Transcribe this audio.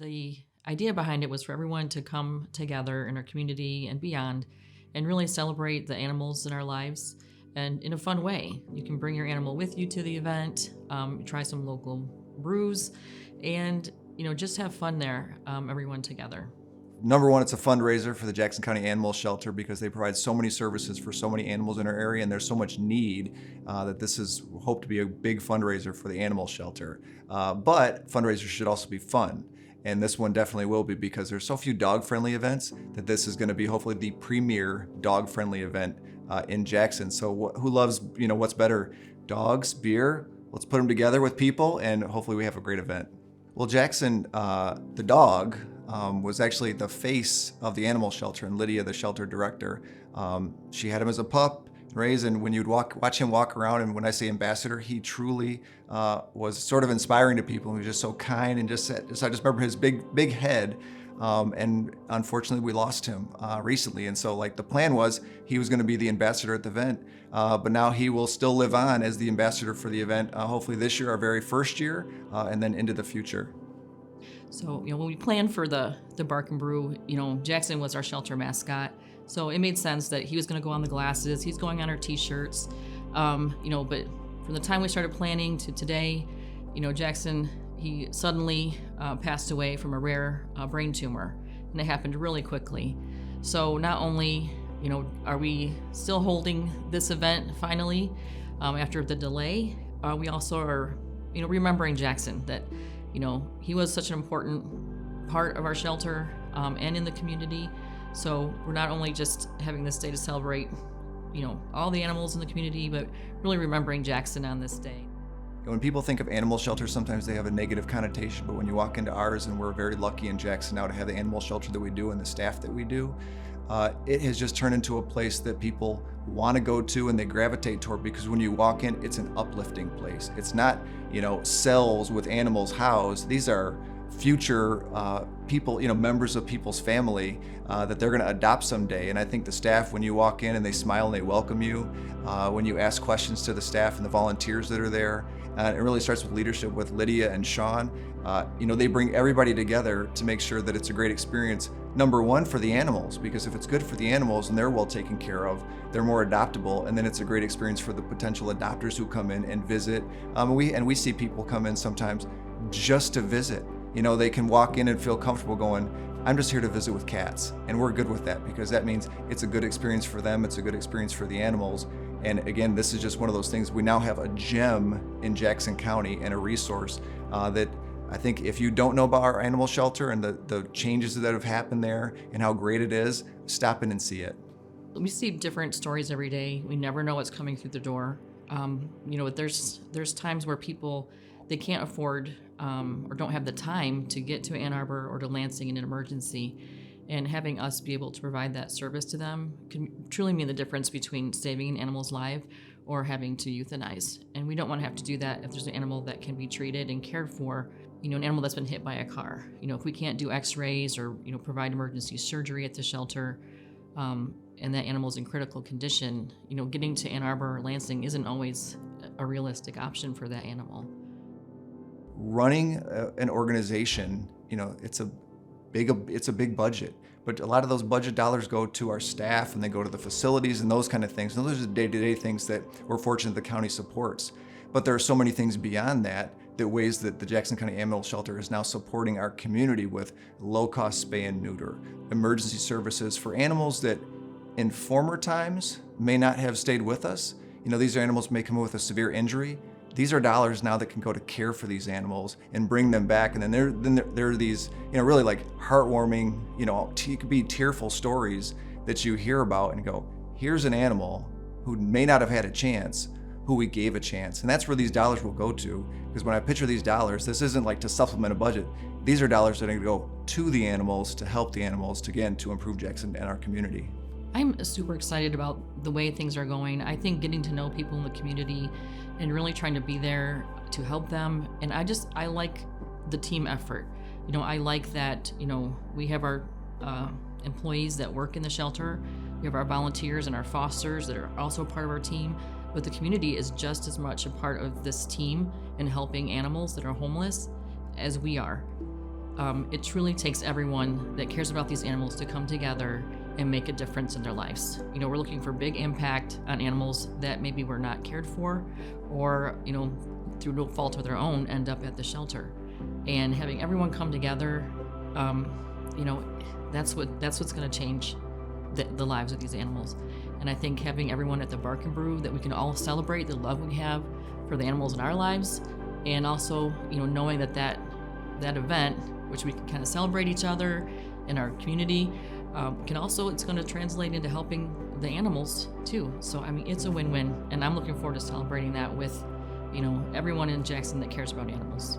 The idea behind it was for everyone to come together in our community and beyond and really celebrate the animals in our lives and in a fun way. You can bring your animal with you to the event, try some local brews, and just have fun there, everyone together. Number one, it's a fundraiser for the Jackson County Animal Shelter because they provide so many services for so many animals in our area, and there's so much need that this is hoped to be a big fundraiser for the animal shelter. But fundraisers should also be fun. And this one definitely will be because there's so few dog-friendly events that this is going to be hopefully the premier dog-friendly event in Jackson. So who loves, what's better? Dogs, beer? Let's put them together with people, and hopefully we have a great event. Well, Jackson, the dog, was actually the face of the animal shelter, and Lydia, the shelter director, she had him as a pup raised, and when you'd watch him walk around, and when I say ambassador, he truly was sort of inspiring to people. He was just so kind, and I just remember his big head, and unfortunately we lost him recently. And so the plan was he was going to be the ambassador at the event, but now he will still live on as the ambassador for the event, hopefully this year, our very first year, and then into the future. So, when we planned for the Bark and Brew, Jackson was our shelter mascot. So it made sense that he was going to go on the glasses. He's going on our t-shirts. But from the time we started planning to today, Jackson, he suddenly passed away from a rare brain tumor, and it happened really quickly. So not only, are we still holding this event finally after the delay, we also are, remembering Jackson, that he was such an important part of our shelter and in the community. So we're not only just having this day to celebrate, all the animals in the community, but really remembering Jackson on this day. When people think of animal shelters, sometimes they have a negative connotation, but when you walk into ours, and we're very lucky in Jackson now to have the animal shelter that we do and the staff that we do, it has just turned into a place that people want to go to and they gravitate toward, because when you walk in, it's an uplifting place. It's not, cells with animals housed. These are future people, members of people's family that they're going to adopt someday. And I think the staff, when you walk in and they smile and they welcome you, when you ask questions to the staff and the volunteers that are there, it really starts with leadership with Lydia and Sean. They bring everybody together to make sure that it's a great experience. Number one, for the animals, because if it's good for the animals and they're well taken care of, they're more adoptable, and then it's a great experience for the potential adopters who come in and visit. We see people come in sometimes just to visit. They can walk in and feel comfortable going, I'm just here to visit with cats. And we're good with that because that means it's a good experience for them. It's a good experience for the animals. And again, this is just one of those things. We now have a gem in Jackson County and a resource that I think if you don't know about our animal shelter and the changes that have happened there and how great it is, stop in and see it. We see different stories every day. We never know what's coming through the door. There's times where people, they can't afford or don't have the time to get to Ann Arbor or to Lansing in an emergency. And having us be able to provide that service to them can truly mean the difference between saving an animal's life or having to euthanize. And we don't want to have to do that if there's an animal that can be treated and cared for, an animal that's been hit by a car. If we can't do x-rays or, provide emergency surgery at the shelter, and that animal's in critical condition, getting to Ann Arbor or Lansing isn't always a realistic option for that animal. Running an organization, it's a big budget, but a lot of those budget dollars go to our staff and they go to the facilities and those kind of things. And those are the day-to-day things that we're fortunate the county supports. But there are so many things beyond that, ways that the Jackson County Animal Shelter is now supporting our community with low-cost spay and neuter, emergency services for animals that in former times may not have stayed with us. These animals may come with a severe injury. These are dollars now that can go to care for these animals and bring them back. And then there are these, really heartwarming, it could be tearful stories that you hear about and go, here's an animal who may not have had a chance, who we gave a chance. And that's where these dollars will go to. Because when I picture these dollars, this isn't like to supplement a budget. These are dollars that are gonna go to the animals, to help the animals, to improve Jackson and our community. I'm super excited about the way things are going. I think getting to know people in the community and really trying to be there to help them. And I like the team effort. I like that, we have our employees that work in the shelter. We have our volunteers and our fosters that are also part of our team. But the community is just as much a part of this team in helping animals that are homeless as we are. It truly takes everyone that cares about these animals to come together and make a difference in their lives. We're looking for big impact on animals that maybe were not cared for, or through no fault of their own, end up at the shelter. And having everyone come together, that's what's going to change the lives of these animals. And I think having everyone at the Bark and Brew, that we can all celebrate the love we have for the animals in our lives, and also knowing that event, which we can kind of celebrate each other in our community, it's going to translate into helping the animals too. So it's a win-win, and I'm looking forward to celebrating that with everyone in Jackson that cares about animals.